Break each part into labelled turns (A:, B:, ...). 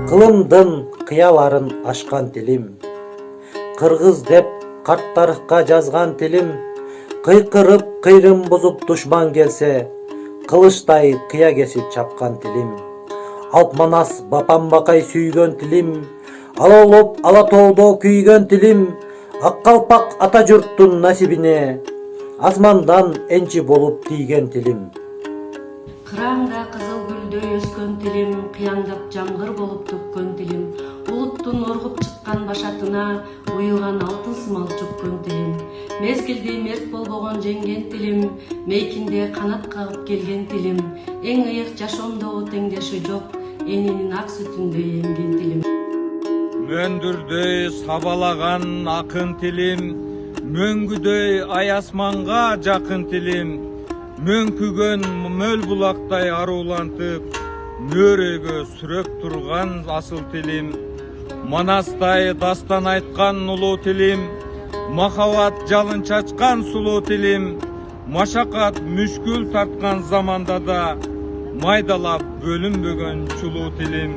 A: Кылымдын кыяларын ашкан тилим, кыргыз деп карт тарыхка жазган тилим, кыйкырып кыйрым бузуп душман келсе, кылычтай кыя кесип чапкан тилим. Алпманас бапамбакай сүйгөн тилим, алаулоп ала тоодо күйгөн тилим, ак калпак ата журттун насибине асмандан энчи болуп тийген тилим.
B: Кыраңда кызыл гүлдөй өскөн тилим, кыяңдап жамгыр болуп төккөн тилим, улуттун оргуп чыккан башатына уюлган алтын сымал чөккөн тилим, мезгилде мерт болбогон жеңген тилим, мейкинде канат кагып келген тилим, эң ыйык жашоомдогу теңдеши жок, эненин ак сүтүндөй эмген тилим.
C: Мөндүрдөй сабалаган акын тилим, мөңгүдөй ай асманга жакын тилим, мөңкүгөн мөл булактай арулантып, мөөрөгө сүрөп турган асыл тилим, манастай дастан айткан улуу тилим, махаббат жалын чачкан сулуу тилим, машакат мүшкүл тарткан заманда да майдалап бөлүнбөгөн чулуу тилим.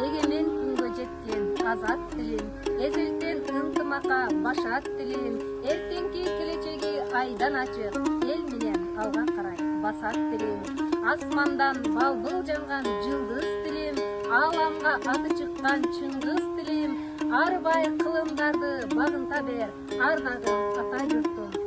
D: Эгемен күнгө жеткен азат тилим, эзилтен ынтымакка башат тилим, эртеңки келечеги айдан ачык, эл менен алга карай басат тилим. Асмандан балбыл жанган жылдыз тилим, ааламга аты чыккан чыңгыз тилим, арбай кылымдарды багынта бер, ардагым ата журтум.